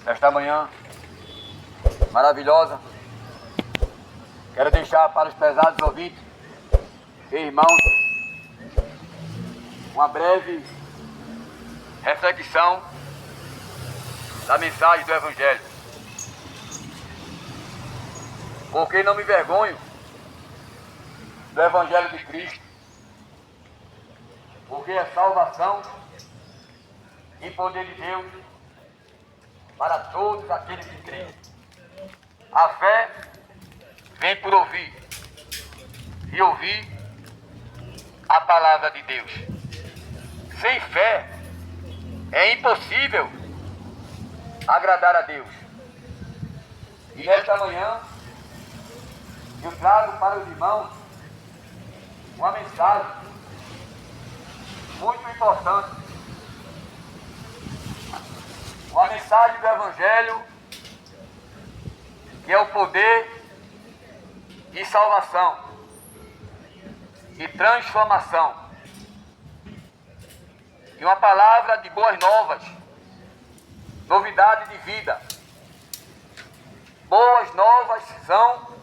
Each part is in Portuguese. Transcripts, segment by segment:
Esta manhã maravilhosa, quero deixar para os pesados ouvintes e irmãos uma breve reflexão da mensagem do Evangelho. Porque não me envergonho do Evangelho de Cristo, porque é salvação e poder de Deus para todos aqueles que creem. A fé vem por ouvir, e ouvir a palavra de Deus. Sem fé é impossível agradar a Deus. E nesta manhã eu trago para os irmãos uma mensagem muito importante. Uma mensagem do Evangelho, que é o poder de salvação e transformação. E uma palavra de boas novas, novidade de vida. Boas novas são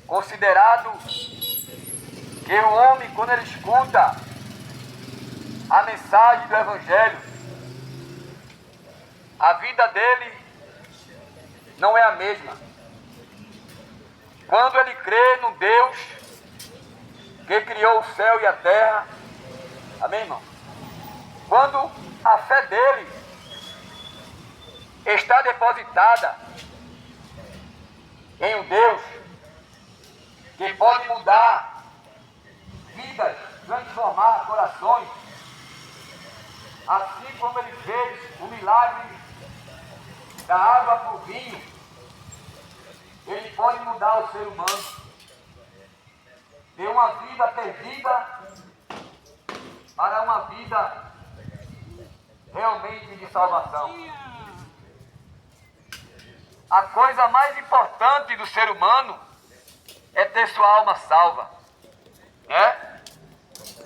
considerado que o homem, quando ele escuta a mensagem do Evangelho, a vida dele não é a mesma. Quando ele crê no Deus que criou o céu e a terra, amém, irmão? Quando a fé dele está depositada em um Deus que pode mudar vidas, transformar corações, assim como ele fez o milagre da água para o vinho, ele pode mudar o ser humano de uma vida perdida para uma vida realmente de salvação. A coisa mais importante do ser humano é ter sua alma salva.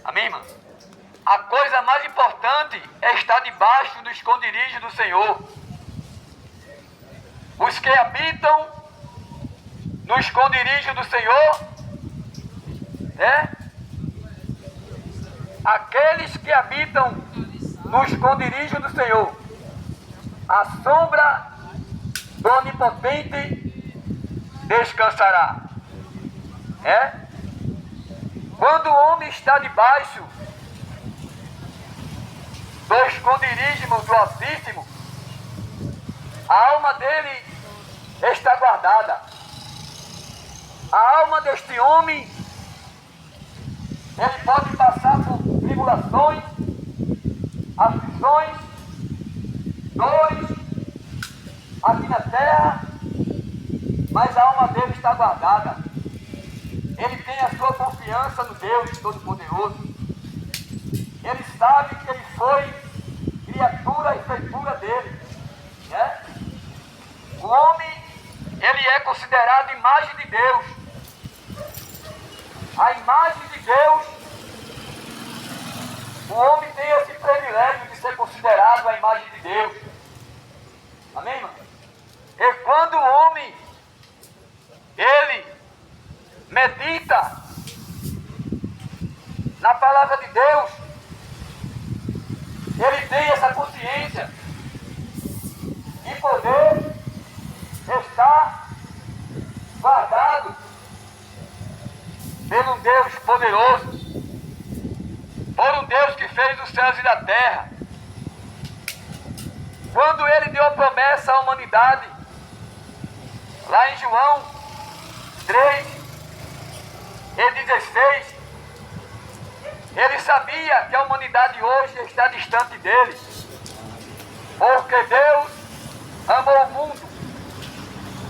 Amém, irmão? A coisa mais importante é estar debaixo do esconderijo do Senhor. Os que habitam no esconderijo do Senhor, aqueles que habitam no esconderijo do Senhor, a sombra do Onipotente descansará. Quando o homem está debaixo do esconderijo do Altíssimo, a alma dele está guardada. A alma deste homem, ele pode passar por tribulações, aflições, dores aqui na terra, mas a alma dele está guardada. Ele tem a sua confiança no Deus Todo-Poderoso. Ele sabe que ele foi criatura e feitura dele. O homem, ele é considerado imagem de Deus. A imagem de Deus, o homem tem esse privilégio de ser considerado a imagem de Deus. Amém, irmão? E quando o homem, ele medita na palavra de Deus, ele tem essa consciência de poder estar guardado pelo Deus poderoso, por um Deus que fez os céus e a terra. Quando ele deu a promessa à humanidade, lá em João 3:16, ele sabia que a humanidade hoje está distante dele, porque Deus amou o mundo.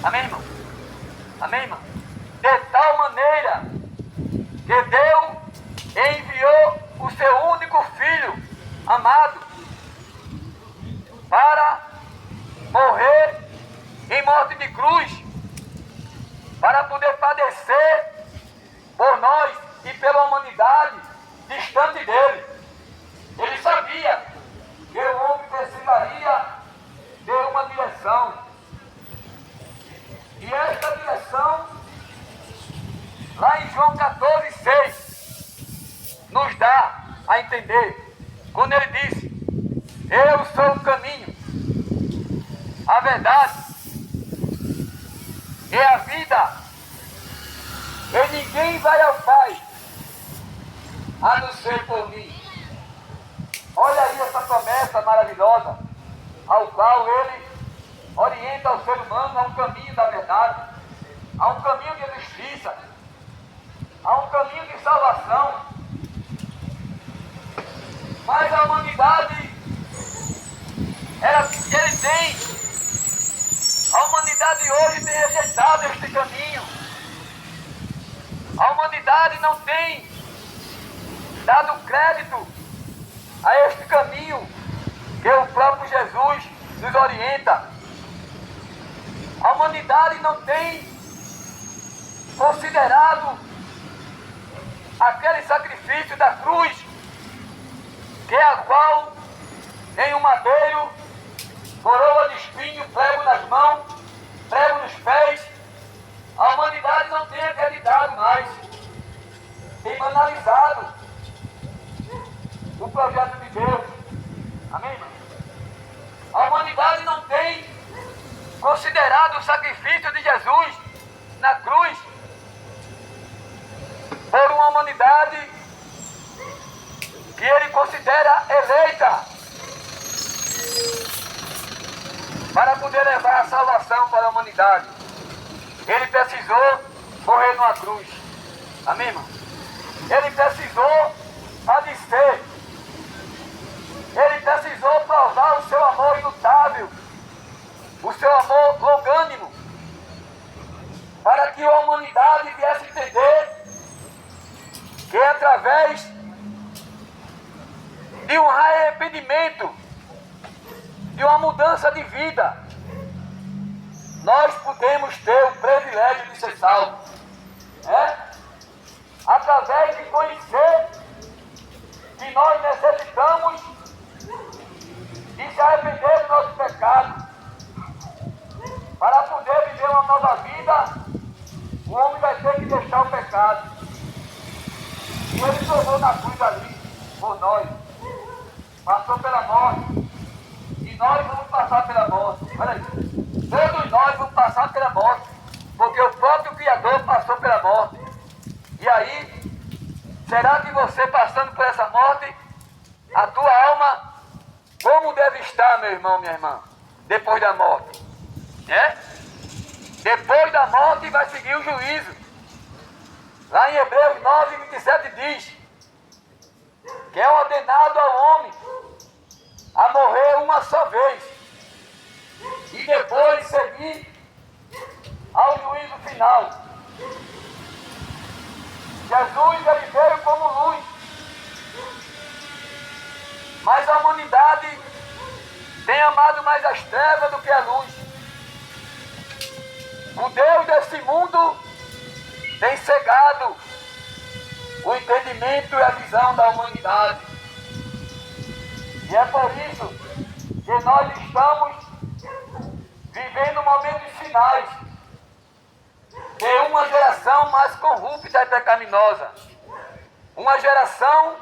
Amém, irmão? Amém, irmão? De tal maneira que Deus enviou o seu único Filho amado para morrer em morte de cruz, para poder padecer por nós e pela humanidade distante dele. Ele sabia que o homem precisaria de uma direção direção. E esta direção, lá em João 14,6, nos dá a entender, quando ele disse: eu sou o caminho, a verdade e a vida, e ninguém vai ao Pai a não ser por mim. Olha aí essa promessa maravilhosa, ao qual ele orienta o ser humano a um caminho da verdade, a um caminho de justiça, a um caminho de salvação. Mas a humanidade, a humanidade hoje tem rejeitado este caminho. A humanidade não tem dado crédito a este caminho que o próprio Jesus nos orienta. A humanidade não tem considerado aquele sacrifício da cruz, que é a qual em um madeiro, coroa de espinho, prego nas mãos, prego nos pés. A humanidade não tem acreditado mais, tem banalizado o projeto de Deus. Amém? A humanidade não tem considerado o sacrifício de Jesus na cruz por uma humanidade que ele considera eleita para poder levar a salvação para a humanidade. Ele precisou morrer numa cruz. Amém, irmão? Ele precisou padecer. Ele precisou provar o seu amor imutável, o seu amor longânimo, para que a humanidade viesse entender que através de um arrependimento, de uma mudança de vida, nós podemos ter o privilégio de ser salvos. Através de conhecer que nós necessitamos de se arrepender do nosso pecado. Para poder viver uma nova vida, o homem vai ter que deixar o pecado. E ele tomou na cruz ali por nós. Passou pela morte. E nós vamos passar pela morte. Olha aí. Todos nós vamos passar pela morte. Porque o próprio Criador passou pela morte. E aí, será que você passando por essa morte, a tua alma, como deve estar, meu irmão, minha irmã, depois da morte? Depois da morte vai seguir o juízo. Lá em Hebreus 9:27 diz que é ordenado ao homem a morrer uma só vez e depois seguir ao juízo final. Jesus, ele veio como luz, mas a humanidade tem amado mais as trevas do que a luz. O Deus desse mundo tem cegado o entendimento e a visão da humanidade. E é por isso que nós estamos vivendo momentos finais de uma geração mais corrupta e pecaminosa. Uma geração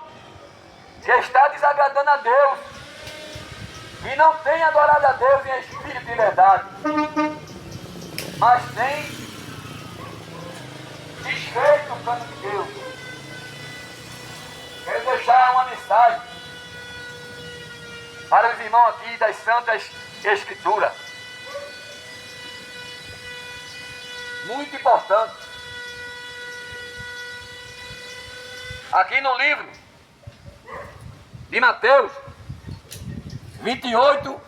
que está desagradando a Deus, que não tem adorado a Deus em espírito e verdade, mas tem desfeito o plano de Deus. Quero deixar uma mensagem para os irmãos aqui das Santas Escrituras. Muito importante. Aqui no livro de Mateus 28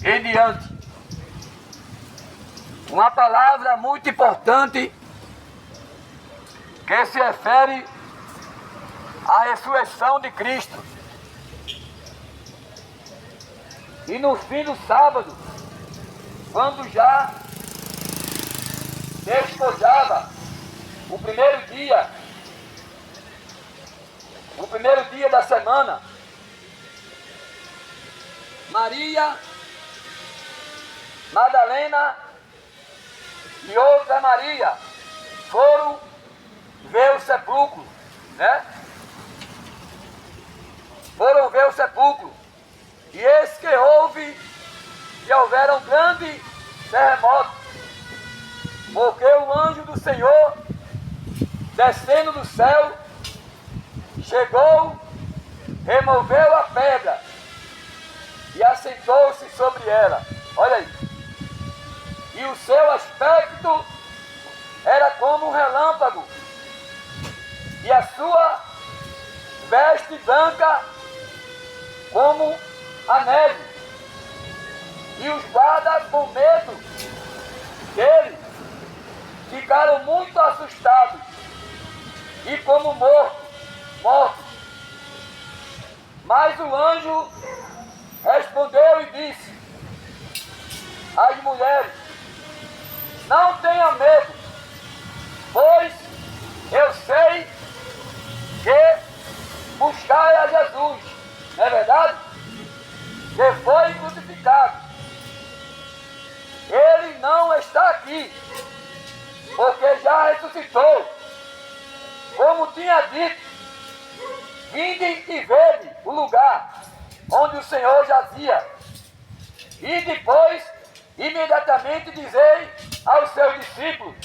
em diante, uma palavra muito importante que se refere à ressurreição de Cristo. E no fim do sábado, quando já despojava o primeiro dia da semana, Maria Madalena e outra Maria foram ver o sepulcro, né? Foram ver o sepulcro. E eis que houveram um grande terremoto, porque o anjo do Senhor, descendo do céu, chegou, removeu a pedra e assentou-se sobre ela. Olha aí. E o seu aspecto era como um relâmpago, e a sua veste branca como a neve. E os guardas, com medo dele, ficaram muito assustados e como mortos. Mas o anjo respondeu e disse às mulheres: não tenham medo, pois eu sei que buscai a Jesus, não é verdade? Que foi crucificado. Ele não está aqui, porque já ressuscitou. Como tinha dito, vinde e vede o lugar onde o Senhor jazia. E depois, imediatamente dizei aos seus discípulos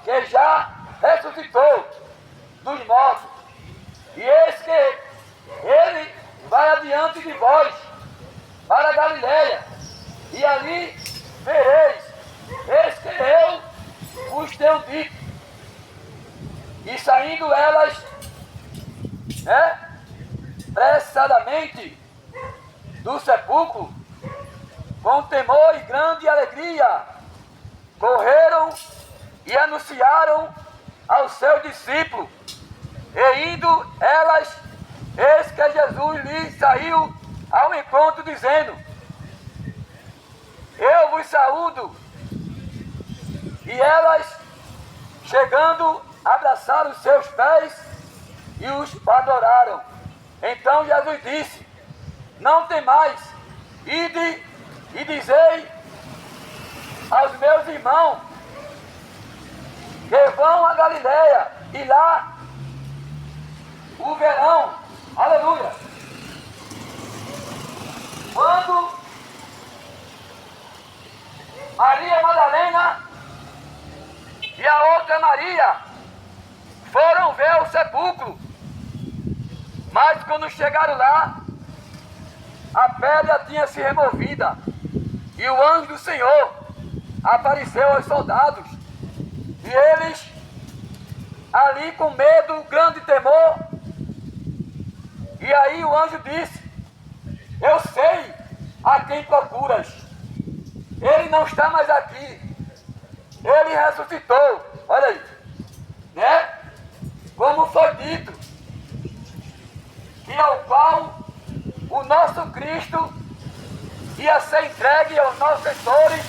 que já ressuscitou dos mortos. E eis que ele vai adiante de vós para a Galileia, e ali vereis. Eis que eu vos tenho dito. E saindo elas, apressadamente do sepulcro, com temor e grande alegria, correram e anunciaram aos seus discípulos. E indo elas, eis que Jesus lhes saiu ao encontro, dizendo: eu vos saúdo. E elas, chegando, abraçaram os seus pés e os adoraram. Então Jesus disse: não temais, ide e dizei aos meus irmãos que vão a Galileia, e lá o verão. Aleluia. Quando Maria Madalena e a outra Maria foram ver o sepulcro, mas quando chegaram lá, a pedra tinha se removida, e o anjo do Senhor apareceu aos soldados, e eles ali com medo, grande temor. E aí o anjo disse: eu sei a quem procuras, ele não está mais aqui, ele ressuscitou. Olha aí, né? Como foi dito, que ao qual o nosso Cristo ia ser entregue aos nossos mentores,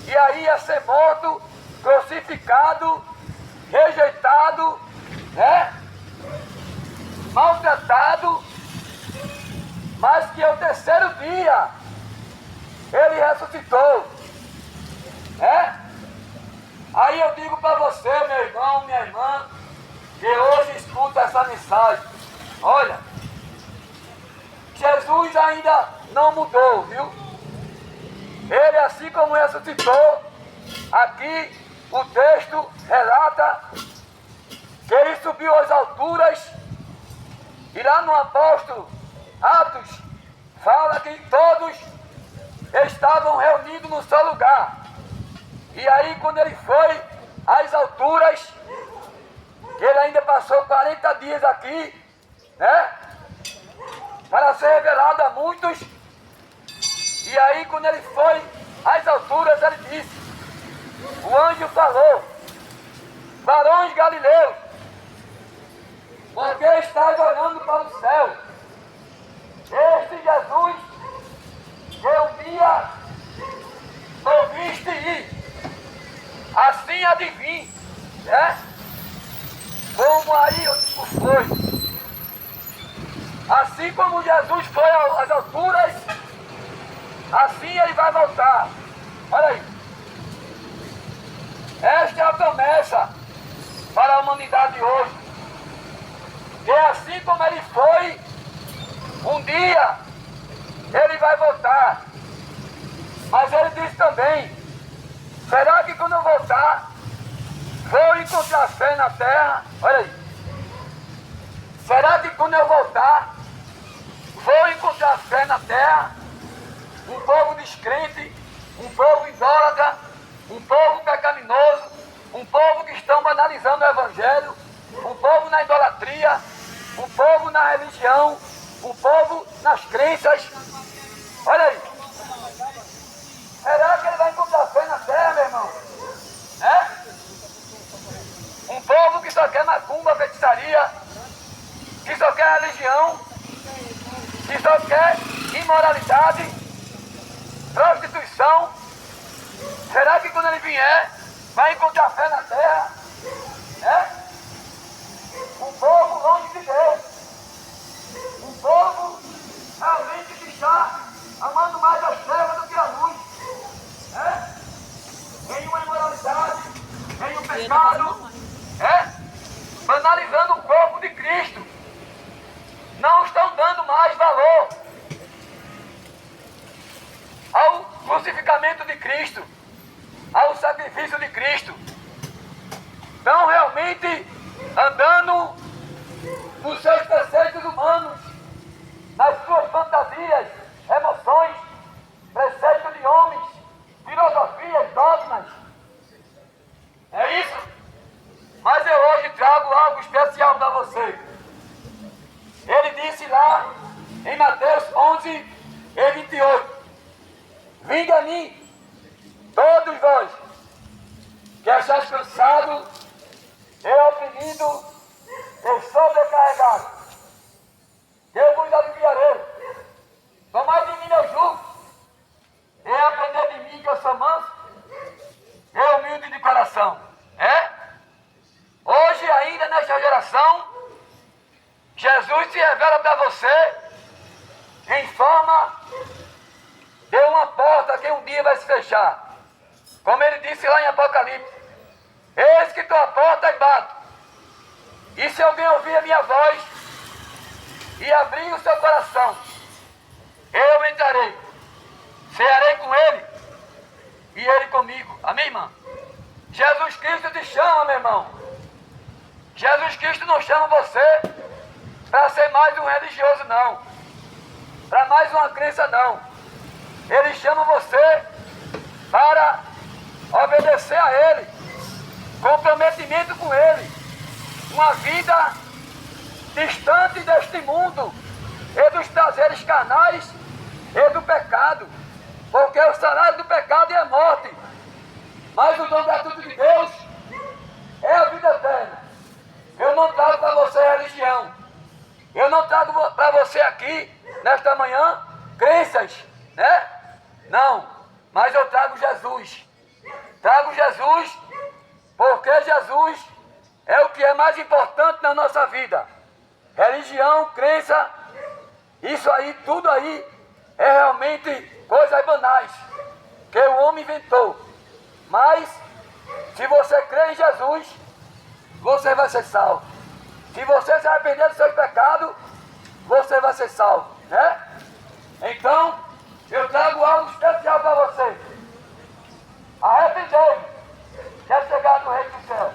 e aí ia ser morto, crucificado, rejeitado, maltratado, mas que ao terceiro dia ele ressuscitou. Aí eu digo para você, meu irmão, minha irmã, que hoje escuta essa mensagem: olha, Jesus ainda não mudou, viu? Ele, assim como ressuscitou, aqui o texto relata que ele subiu às alturas, e lá no apóstolo Atos fala que todos estavam reunidos no seu lugar. E aí, quando ele foi às alturas, ele ainda passou 40 dias aqui, para ser revelado a muitos. E aí, quando ele foi às alturas, ele disse, o anjo falou: varões galileus, por que estáis olhando para o céu? Este Jesus que um dia ouviste ir, assim há de vir, como aí foi. Assim como Jesus foi às alturas, assim ele vai voltar. Olha aí. Esta é a promessa para a humanidade hoje. Que assim como ele foi, um dia ele vai voltar. Mas ele disse também, será que quando eu voltar, vou encontrar fé na terra? Olha aí. Será que quando eu voltar, vou encontrar fé na terra? Um povo descrente, um povo idólatra, um povo pecaminoso, um povo que estão banalizando o evangelho, um povo na idolatria, um povo na religião, um povo nas crenças. Olha aí. Será que ele vai encontrar fé na terra, meu irmão? É? Um povo que só quer macumba, feitiçaria, que só quer religião, que só quer imoralidade, prostituição. Será que quando ele vier, vai encontrar fé na terra? É? Um povo longe de Deus. Um povo realmente que está amando mais as trevas do que a luz. É? Em uma imoralidade, em um pecado. É? Banalizando o corpo de Cristo. Não estão dando mais valor ao crucificamento de Cristo, ao sacrifício de Cristo. Estão realmente andando nos seus preceitos humanos, nas suas fantasias, emoções, preceitos de homens, filosofias, dogmas. É isso? Mas eu hoje trago algo especial para você. Ele disse lá em Mateus 11:28, vinde a mim, todos vós, que estáis cansados e oprimidos e sobrecarregados, eu vos aliviarei. Tomai de mim meu jugo, e aprendei de mim que eu sou manso e humilde de coração. É? Hoje ainda nesta geração, Jesus se revela para você em forma de uma porta que um dia vai se fechar. Como ele disse lá em Apocalipse, eis que estou à porta e bato. E se alguém ouvir a minha voz e abrir o seu coração, eu entrarei, cearei com ele e ele comigo. Amém, irmão? Jesus Cristo te chama, meu irmão. Jesus Cristo não chama você para ser mais um religioso, não. Para mais uma crença, não. Ele chama você para obedecer a Ele, comprometimento com Ele, uma vida distante deste mundo e dos prazeres carnais e do pecado, porque o salário do pecado é a morte, mas o dom gratuito de Deus é a vida eterna. Eu não trago para você religião, eu não trago para você aqui, nesta manhã, crenças, né? Não, mas eu trago Jesus. Trago Jesus porque Jesus é o que é mais importante na nossa vida. Religião, crença, isso aí, tudo aí é realmente coisas banais que o homem inventou. Mas se você crê em Jesus, você vai ser salvo. Se você se arrepender dos seus pecados, você vai ser salvo, né? Então, eu trago algo especial para você. Arrependei-me, quer chegar no reino do céu,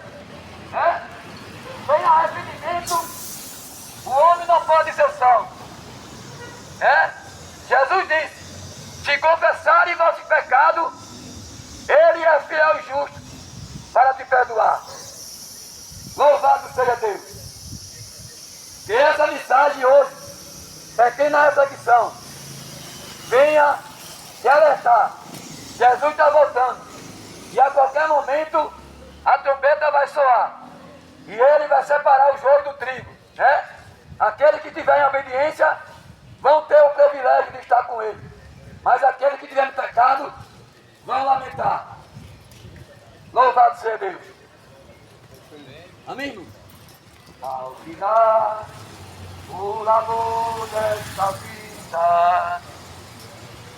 né? Sem arrependimento, o homem não pode ser salvo, né? Jesus disse, se confessarem vosso pecado, Ele é fiel e justo para te perdoar. Louvado seja Deus. Que essa mensagem hoje, pequena reflexão, venha te alertar. Jesus está voltando. E a qualquer momento a trombeta vai soar. E Ele vai separar o joio do trigo, né? Aqueles que tiverem obediência vão ter o privilégio de estar com Ele. Mas aqueles que tiverem pecado vão lamentar. Louvado seja Deus. Amém, irmão? Ao final o labor desta vida,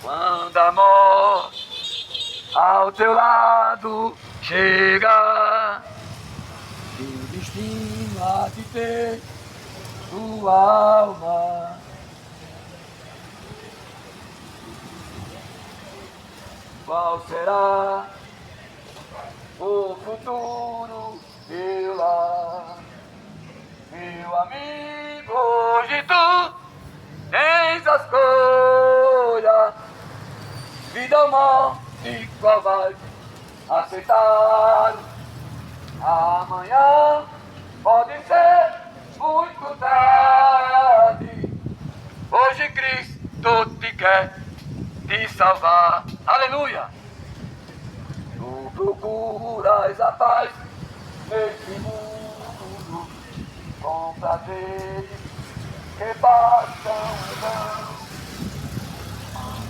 quando a morte ao teu lado chega. Teu destino há de ter tua alma. Qual será o futuro teu lar? Meu amigo, hoje tu tens a escolha, vida ou morte, qual vai aceitar? Amanhã pode ser muito tarde. Hoje Cristo te quer te salvar. Aleluia! Tu procuras a paz neste mundo, com prazeres que passam em vão.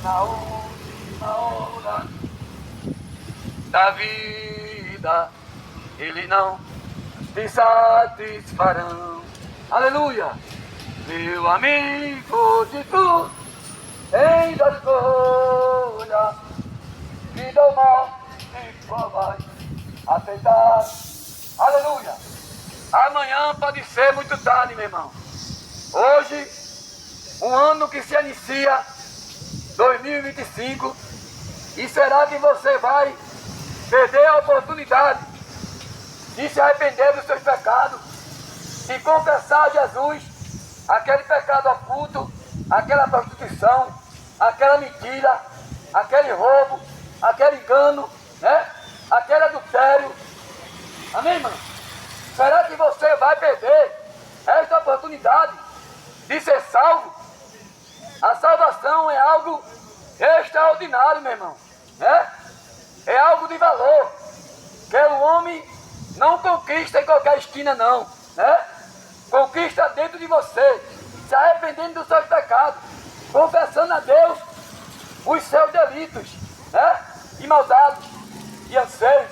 Na última hora da vida, ele não te satisfarão. Aleluia! Meu amigo, de tu tens a escolha, vida ou morte, qual vai aceitar? Aleluia! Amanhã pode ser muito tarde, meu irmão. Hoje, um ano que se inicia, 2025, e será que você vai perder a oportunidade de se arrepender dos seus pecados, de confessar a Jesus aquele pecado oculto, aquela prostituição, aquela mentira, aquele roubo, aquele engano, né? Aquele adultério. Amém, irmão? Será que você vai perder esta oportunidade de ser salvo? A salvação é algo extraordinário, meu irmão, né? É algo de valor, que o homem não conquista em qualquer esquina, não, né? Conquista dentro de você, se arrependendo dos seus pecados, confessando a Deus os seus delitos, né? E maldades, e anseios.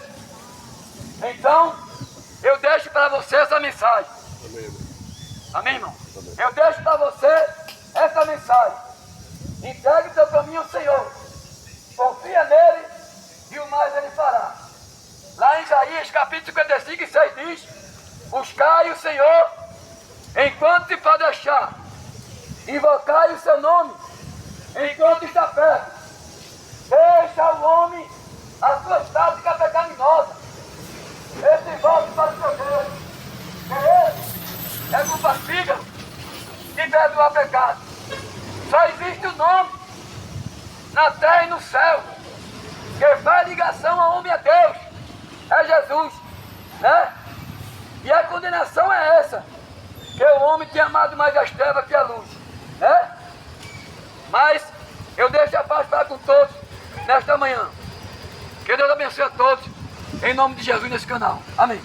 Então, eu deixo para você essa mensagem. Amém, irmão? Eu deixo para você essa mensagem. Entregue o seu caminho ao Senhor. Confia nele e o mais ele fará. Lá em Isaías capítulo 55, 6 diz: buscai o Senhor enquanto se pode achar. Invocai o seu nome enquanto está perto. Deixa o homem a sua prática pecaminosa. Esse volte para o seu Deus. Ele é compassível de perdoar pecado. Só existe o nome na terra e no céu que faz ligação ao homem e a Deus. É Jesus, né? E a condenação é essa, que o homem tem amado mais as trevas que a luz, né? Mas eu deixo a paz para com todos nesta manhã. Que Deus abençoe a todos, em nome de Jesus nesse canal. Amém.